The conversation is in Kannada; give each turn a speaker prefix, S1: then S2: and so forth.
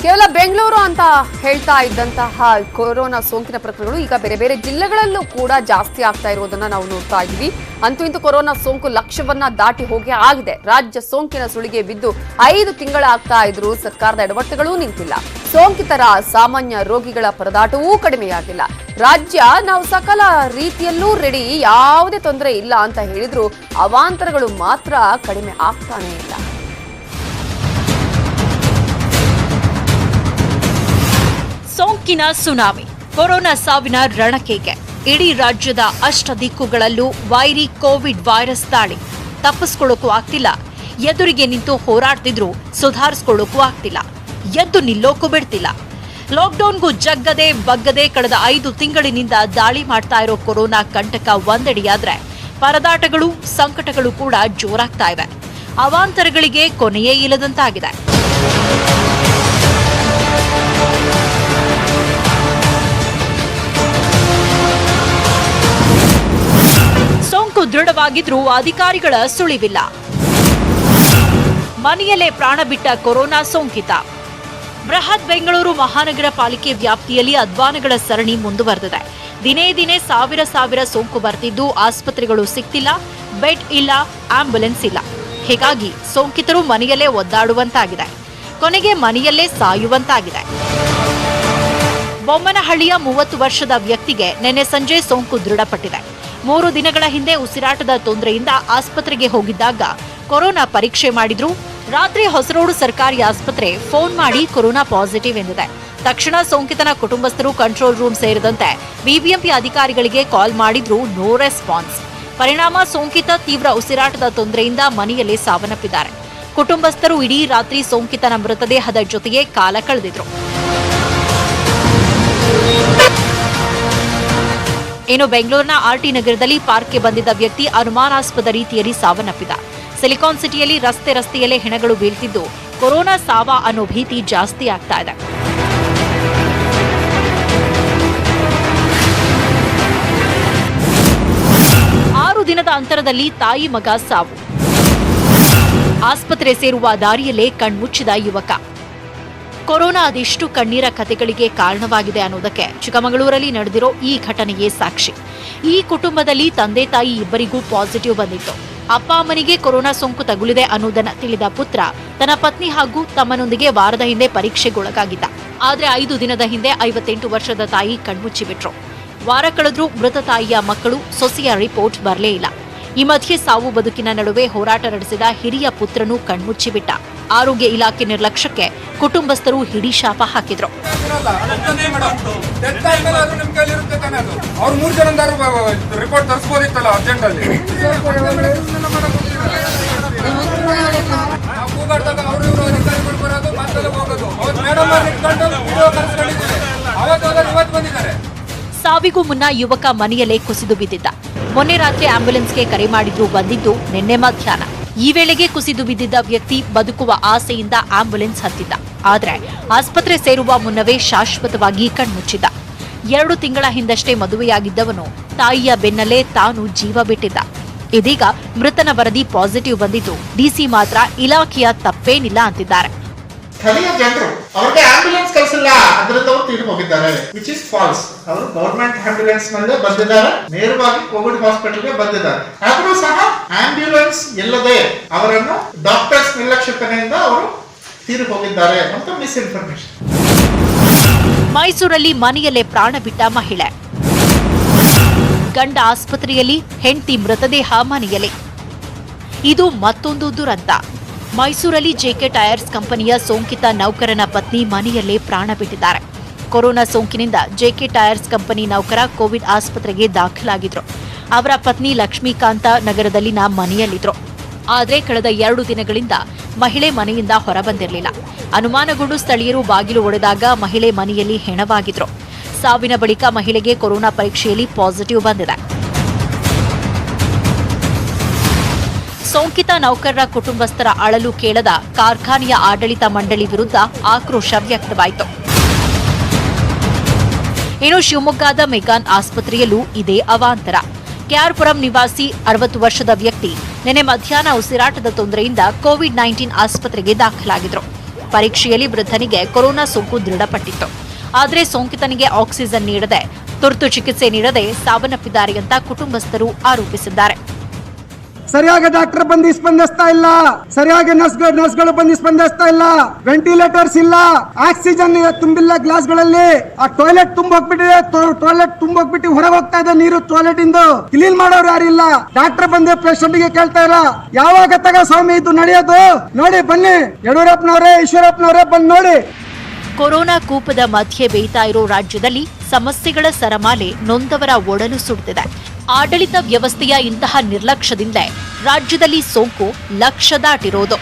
S1: ಕೇವಲ ಬೆಂಗಳೂರು ಅಂತ ಹೇಳ್ತಾ ಇದ್ದಂತಹ ಕೊರೋನಾ ಸೋಂಕಿನ ಪ್ರಕರಣಗಳು ಈಗ ಬೇರೆ ಬೇರೆ ಜಿಲ್ಲೆಗಳಲ್ಲೂ ಕೂಡ ಜಾಸ್ತಿ ಆಗ್ತಾ ಇರುವುದನ್ನ ನಾವು ನೋಡ್ತಾ ಇದ್ದೀವಿ. ಅಂತೂ ಇಂತೂ ಕೊರೋನಾ ಸೋಂಕು ಲಕ್ಷವನ್ನ ದಾಟಿ ಹೋಗಿ ಆಗಿದೆ. ರಾಜ್ಯ ಸೋಂಕಿನ ಸುಳಿಗೆ ಬಿದ್ದು 5 ತಿಂಗಳಾಗ್ತಾ ಇದ್ರು ಸರ್ಕಾರದ ಎಡವಟ್ಟುಗಳೂ ನಿಂತಿಲ್ಲ. ಸೋಂಕಿತರ ಸಾಮಾನ್ಯ ರೋಗಿಗಳ ಪರದಾಟವೂ ಕಡಿಮೆಯಾಗಿಲ್ಲ. ರಾಜ್ಯ ನಾವು ಸಕಲ ರೀತಿಯಲ್ಲೂ ರೆಡಿ, ಯಾವುದೇ ತೊಂದರೆ ಇಲ್ಲ ಅಂತ ಹೇಳಿದ್ರು ಅವಾಂತರಗಳು ಮಾತ್ರ ಕಡಿಮೆ ಆಗ್ತಾನೇ ಇಲ್ಲ.
S2: ಸೋಂಕಿನ ಸುನಾಮಿ, ಕೊರೋನಾ ಸಾವಿನ ರಣಕೇಕೆ. ಇಡೀ ರಾಜ್ಯದ ಅಷ್ಟ ದಿಕ್ಕುಗಳಲ್ಲೂ ವೈರಿ ಕೋವಿಡ್ ವೈರಸ್ ದಾಳಿ. ತಪ್ಪಿಸ್ಕೊಳ್ಳೋಕ್ಕೂ ಆಗ್ತಿಲ್ಲ, ಎದುರಿಗೆ ನಿಂತು ಹೋರಾಡ್ತಿದ್ರು ಸುಧಾರಿಸ್ಕೊಳ್ಳೋಕ್ಕೂ ಆಗ್ತಿಲ್ಲ, ಎದ್ದು ನಿಲ್ಲೋಕ್ಕೂ ಬಿಡ್ತಿಲ್ಲ. ಲಾಕ್ಡೌನ್ಗೂ ಜಗ್ಗದೆ ಬಗ್ಗದೆ ಕಳೆದ 5 ತಿಂಗಳಿನಿಂದ ದಾಳಿ ಮಾಡ್ತಾ ಇರೋ ಕೊರೋನಾ ಕಂಟಕ ಒಂದೆಡೆಯಾದ್ರೆ ಪರದಾಟಗಳು ಸಂಕಟಗಳು ಕೂಡ ಜೋರಾಗ್ತಾ ಇವೆ. ಅವಾಂತರಗಳಿಗೆ ಕೊನೆಯೇ ಇಲ್ಲದಂತಾಗಿದೆ. ಸೋಂಕು ದೃಢವಾಗಿದ್ರೂ ಅಧಿಕಾರಿಗಳ ಸುಳಿವಿಲ್ಲ. ಮನೆಯಲ್ಲೇ ಪ್ರಾಣ ಬಿಟ್ಟ ಕೊರೋನಾ ಸೋಂಕಿತ. ಬೃಹತ್ ಬೆಂಗಳೂರು ಮಹಾನಗರ ಪಾಲಿಕೆ ವ್ಯಾಪ್ತಿಯಲ್ಲಿ ಅಧ್ವಾನಗಳ ಸರಣಿ ಮುಂದುವರೆದಿದೆ. ದಿನೇ ದಿನೇ ಸಾವಿರ ಸೋಂಕು ಬರ್ತಿದ್ದು ಆಸ್ಪತ್ರೆಗಳು ಸಿಗ್ತಿಲ್ಲ, ಬೆಡ್ ಇಲ್ಲ, ಆಂಬ್ಯುಲೆನ್ಸ್ ಇಲ್ಲ. ಹೀಗಾಗಿ ಸೋಂಕಿತರು ಮನೆಯಲ್ಲೇ ಒದ್ದಾಡುವಂತಾಗಿದೆ, ಕೊನೆಗೆ ಮನೆಯಲ್ಲೇ ಸಾಯುವಂತಾಗಿದೆ. ಬೊಮ್ಮನಹಳ್ಳಿಯ 30 ವರ್ಷದ ವ್ಯಕ್ತಿಗೆ ನಿನ್ನೆ ಸಂಜೆ ಸೋಂಕು ದೃಢಪಟ್ಟಿದೆ. 3 ದಿನಗಳ ಹಿಂದೆ ಉಸಿರಾಟದ ತೊಂದರೆಯಿಂದ ಆಸ್ಪತ್ರೆಗೆ ಹೋಗಿದ್ದಾಗ ಕೊರೋನಾ ಪರೀಕ್ಷೆ ಮಾಡಿದ್ರು. ರಾತ್ರಿ ಹೊಸರೋಡು ಸರ್ಕಾರಿ ಆಸ್ಪತ್ರೆ ಫೋನ್ ಮಾಡಿ ಕೊರೋನಾ ಪಾಸಿಟಿವ್ ಎಂದಿದೆ. ತಕ್ಷಣ ಸೋಂಕಿತನ ಕುಟುಂಬಸ್ಥರು ಕಂಟ್ರೋಲ್ ರೂಮ್ ಸೇರಿದಂತೆ ಬಿಬಿಎಂಪಿ ಅಧಿಕಾರಿಗಳಿಗೆ ಕಾಲ್ ಮಾಡಿದ್ರು, ನೋ ರೆಸ್ಪಾನ್ಸ್. ಪರಿಣಾಮ ಸೋಂಕಿತ ತೀವ್ರ ಉಸಿರಾಟದ ತೊಂದರೆಯಿಂದ ಮನೆಯಲ್ಲೇ ಸಾವನ್ನಪ್ಪಿದ್ದಾರೆ. ಕುಟುಂಬಸ್ಥರು ಇಡೀ ರಾತ್ರಿ ಸೋಂಕಿತನ ಮೃತದೇಹದ ಜೊತೆಗೆ ಕಾಲ ಕಳೆದಿದ್ರು. ಇನ್ನು ಬೆಂಗಳೂರಿನ ಆರ್ಟಿ ನಗರದಲ್ಲಿ ಪಾರ್ಕ್ಗೆ ಬಂದಿದ್ದ ವ್ಯಕ್ತಿ ಅನುಮಾನಾಸ್ಪದ ರೀತಿಯಲ್ಲಿ ಸಾವನ್ನಪ್ಪಿದ. ಸಿಲಿಕಾನ್ ಸಿಟಿಯಲ್ಲಿ ರಸ್ತೆಯಲ್ಲೇ ಹೆಣಗಳು ಬೀಳ್ತಿದ್ದು ಕೊರೋನಾ ಸಾವ ಅನ್ನೋ ಭೀತಿ ಜಾಸ್ತಿ ಆಗ್ತಾ ಇದೆ. ಆರು ದಿನದ ಅಂತರದಲ್ಲಿ ತಾಯಿ ಮಗ ಸಾವು. ಆಸ್ಪತ್ರೆ ಸೇರುವ ದಾರಿಯಲ್ಲೇ ಕಣ್ಮುಚ್ಚಿದ ಯುವಕ. ಕೊರೋನಾ ಅದೆಷ್ಟು ಕಣ್ಣೀರ ಕಥೆಗಳಿಗೆ ಕಾರಣವಾಗಿದೆ ಅನ್ನೋದಕ್ಕೆ ಚಿಕ್ಕಮಗಳೂರಲ್ಲಿ ನಡೆದಿರೋ ಈ ಘಟನೆಯೇ ಸಾಕ್ಷಿ. ಈ ಕುಟುಂಬದಲ್ಲಿ ತಂದೆ ತಾಯಿ ಇಬ್ಬರಿಗೂ ಪಾಸಿಟಿವ್ ಬಂದಿತ್ತು. ಅಪ್ಪ ಅಮ್ಮನಿಗೆ ಕೊರೋನಾ ಸೋಂಕು ತಗುಲಿದೆ ಅನ್ನೋದನ್ನ ತಿಳಿದ ಪುತ್ರ ತನ್ನ ಪತ್ನಿ ಹಾಗೂ ತಮ್ಮನೊಂದಿಗೆ ವಾರದ ಹಿಂದೆ ಪರೀಕ್ಷೆಗೊಳಗಾಗಿದ್ದ. ಆದ್ರೆ 5 ದಿನದ ಹಿಂದೆ 58 ವರ್ಷದ ತಾಯಿ ಕಣ್ಮುಚ್ಚಿಬಿಟ್ರು. ವಾರ ಕಳೆದ್ರೂ ಮೃತ ತಾಯಿಯ ಮಕ್ಕಳು ಸೊಸೆಯ ರಿಪೋರ್ಟ್ ಬರಲೇ ಇಲ್ಲ. ಈ ಮಧ್ಯೆ ಸಾವು ಬದುಕಿನ ನಡುವೆ ಹೋರಾಟ ನಡೆಸಿದ ಹಿರಿಯ ಪುತ್ರನು ಕಣ್ಮುಚ್ಚಿಬಿಟ್ಟ. ಆರೋಗ್ಯ ಇಲಾಖೆ ನಿರ್ಲಕ್ಷ್ಯಕ್ಕೆ ಕುಟುಂಬಸ್ಥರು ಹಿಡಿ ಶಾಪ ಹಾಕಿದ್ರು. ಸಾವಿಗೂ ಮುನ್ನ ಯುವಕ ಮನೆಯಲ್ಲೇ ಕುಸಿದು ಬಿದ್ದಿದ್ದ. ಮೊನ್ನೆ ರಾತ್ರಿ ಆಂಬ್ಯುಲೆನ್ಸ್ಗೆ ಕರೆ ಮಾಡಿದ್ರು ಬಂದಿದ್ದು ನಿನ್ನೆ ಮಧ್ಯಾಹ್ನ. ಈ ವೇಳೆಗೆ ಕುಸಿದು ಬಿದ್ದಿದ್ದ ವ್ಯಕ್ತಿ ಬದುಕುವ ಆಸೆಯಿಂದ ಆಂಬ್ಯುಲೆನ್ಸ್ ಹತ್ತಿದ್ದ. ಆದ್ರೆ ಆಸ್ಪತ್ರೆ ಸೇರುವ ಮುನ್ನವೇ ಶಾಶ್ವತವಾಗಿ ಕಣ್ಮುಚ್ಚಿದ್ದ. 2 ತಿಂಗಳ ಹಿಂದಷ್ಟೇ ಮದುವೆಯಾಗಿದ್ದವನು ತಾಯಿಯ ಬೆನ್ನಲ್ಲೇ ತಾನು ಜೀವ ಬಿಟ್ಟಿದ್ದ. ಇದೀಗ ಮೃತನ ವರದಿ ಪಾಸಿಟಿವ್ ಬಂದಿದ್ದು ಡಿಸಿ ಮಾತ್ರ ಇಲಾಖೆಯ ತಪ್ಪೇನಿಲ್ಲ ಅಂತಿದ್ದಾರೆ.
S3: ಸ್ಥಳೀಯ ಜನರು ಅವರಿಗೆ ಆಂಬ್ಯುಲೆನ್ಸ್ ಕಳಿಸಿಲ್ಲ, ಅದರಿಂದ ಅವರು ತೀರಿ ಹೋಗಿದ್ದಾರೆ, ವಿಚ್ ಇಸ್ ಫಾಲ್ಸ್. ಅವರು ಗವರ್ಮೆಂಟ್ ಆಂಬ್ಯುಲೆನ್ಸ್ ನಲ್ಲೇ ಬಂದಿದ್ದಾರೆ, ನೇರವಾಗಿ ಕೋವಿಡ್ ಹಾಸ್ಪಿಟಲ್ಗೆ ಬಂದಿದ್ದಾರೆ. ಆದರೂ ಸಹ ಆಂಬ್ಯುಲೆನ್ಸ್ ಇಲ್ಲದೆ ಅವರನ್ನು ಡಾಕ್ಟರ್ಸ್ ನಿರ್ಲಕ್ಷ್ಯತೆಯಿಂದ ಅವರು ತೀರಿ ಹೋಗಿದ್ದಾರೆ ಅಂತ ಮಿಸ್ಇನ್ಫಾರ್ಮೇಶನ್.
S2: ಮೈಸೂರಲ್ಲಿ ಮನೆಯಲ್ಲೇ ಪ್ರಾಣ ಬಿಟ್ಟ ಮಹಿಳೆ. ಗಂಡ ಆಸ್ಪತ್ರೆಯಲ್ಲಿ, ಹೆಂಡತಿ ಮೃತದೇಹ ಮನೆಯಲ್ಲಿ. ಇದು ಮತ್ತೊಂದು ದುರಂತ. ಮೈಸೂರಲ್ಲಿ ಜೆಕೆ ಟೈರ್ಸ್ ಕಂಪನಿಯ ಸೋಂಕಿತ ನೌಕರನ ಪತ್ನಿ ಮನೆಯಲ್ಲೇ ಪ್ರಾಣ ಬಿಟ್ಟಿದ್ದಾರೆ. ಕೊರೋನಾ ಸೋಂಕಿನಿಂದ ಜೆಕೆ ಟೈರ್ಸ್ ಕಂಪನಿ ನೌಕರ ಕೋವಿಡ್ ಆಸ್ಪತ್ರೆಗೆ ದಾಖಲಾಗಿದ್ರು. ಅವರ ಪತ್ನಿ ಲಕ್ಷ್ಮೀಕಾಂತ ನಗರದಲ್ಲಿನ ಮನೆಯಲ್ಲಿದ್ರು. ಆದರೆ ಕಳೆದ 2 ದಿನಗಳಿಂದ ಮಹಿಳೆ ಮನೆಯಿಂದ ಹೊರಬಂದಿರಲಿಲ್ಲ. ಅನುಮಾನಗೊಂಡು ಸ್ಥಳೀಯರು ಬಾಗಿಲು ಒಡೆದಾಗ ಮಹಿಳೆ ಮನೆಯಲ್ಲಿ ಹೆಣವಾಗಿದ್ರು. ಸಾವಿನ ಬಳಿಕ ಮಹಿಳೆಗೆ ಕೊರೋನಾ ಪರೀಕ್ಷೆಯಲ್ಲಿ ಪಾಸಿಟಿವ್ ಬಂದಿದೆ. ಸೋಂಕಿತ ನೌಕರರ ಕುಟುಂಬಸ್ಥರ ಅಳಲು ಕೇಳದ ಕಾರ್ಖಾನೆಯ ಆಡಳಿತ ಮಂಡಳಿ ವಿರುದ್ಧ ಆಕ್ರೋಶ ವ್ಯಕ್ತವಾಯಿತು. ಇನ್ನು ಶಿವಮೊಗ್ಗದ ಮೆಗಾನ್ ಆಸ್ಪತ್ರೆಯಲ್ಲೂ ಇದೇ ಅವಾಂತರ. ಕೆಆರ್ಪುರಂ ನಿವಾಸಿ 60 ವರ್ಷದ ವ್ಯಕ್ತಿ ನಿನ್ನೆ ಮಧ್ಯಾಹ್ನ ಉಸಿರಾಟದ ತೊಂದರೆಯಿಂದ ಕೋವಿಡ್-19 ಆಸ್ಪತ್ರೆಗೆ ದಾಖಲಾಗಿದ್ರು. ಪರೀಕ್ಷೆಯಲ್ಲಿ ವೃದ್ಧನಿಗೆ ಕೊರೋನಾ ಸೋಂಕು ದೃಢಪಟ್ಟಿತ್ತು. ಆದರೆ ಸೋಂಕಿತನಿಗೆ ಆಕ್ಸಿಜನ್ ನೀಡದೆ, ತುರ್ತು ಚಿಕಿತ್ಸೆ ನೀಡದೆ ಸಾವನ್ನಪ್ಪಿದ್ದಾರೆ ಅಂತ ಕುಟುಂಬಸ್ಥರು ಆರೋಪಿಸಿದ್ದಾರೆ.
S4: ಸರಿಯಾಗಿ ಡಾಕ್ಟರ್ ಬಂದು ಸ್ಪಂದಿಸ್ತಾ ಇಲ್ಲ, ಸರಿಯಾಗಿ ನರ್ಸ್ಗಳು ಬಂದು ಸ್ಪಂದಿಸ್ತಾ ಇಲ್ಲ, ವೆಂಟಿಲೇಟರ್ಸ್ ಇಲ್ಲ, ಆಕ್ಸಿಜನ್ ತುಂಬಿಲ್ಲ ಗ್ಲಾಸ್ಗಳಲ್ಲಿ. ಆ ಟಾಯ್ಲೆಟ್ ತುಂಬೋಗ್ಬಿಟ್ಟಿದೆ, ಟಾಯ್ಲೆಟ್ ತುಂಬೋಗ್ಬಿಟ್ಟು ಹೊರಗೆ ಹೋಗ್ತಾ ಇದೆ ನೀರು ಟಾಯ್ಲೆಟ್ ಇಂದು. ಕ್ಲೀನ್ ಮಾಡೋರು ಯಾರಿಲ್ಲ. ಡಾಕ್ಟರ್ ಬಂದು ಪೇಷಂಟ್ ಗೆ ಕೇಳ್ತಾ ಇಲ್ಲ, ಯಾವಾಗ ತಗ ಸ್ವಾಮಿ ಇದು ನಡೆಯೋದು? ನೋಡಿ ಬನ್ನಿ, ಯಡಿಯೂರಪ್ಪನವರೇ, ಈಶ್ವರಪ್ಪನವರೇ ಬಂದು ನೋಡಿ.
S2: ಕೊರೋನಾ ಕೂಪದ ಮಧ್ಯೆ ಬೇಯ್ತಾ ಇರೋ ರಾಜ್ಯದಲ್ಲಿ ಸಮಸ್ಯೆಗಳ ಸರಮಾಲೆ ನೊಂದವರ ಒಡಲು ಸುಡುತ್ತಿದೆ. ಆಡಳಿತ ವ್ಯವಸ್ಥೆಯ ಇಂತಹ ನಿರ್ಲಕ್ಷ್ಯದಿಂದ ರಾಜ್ಯದಲ್ಲಿ ಸೋಂಕು ಲಕ್ಷ ದಾಟಿರೋದು.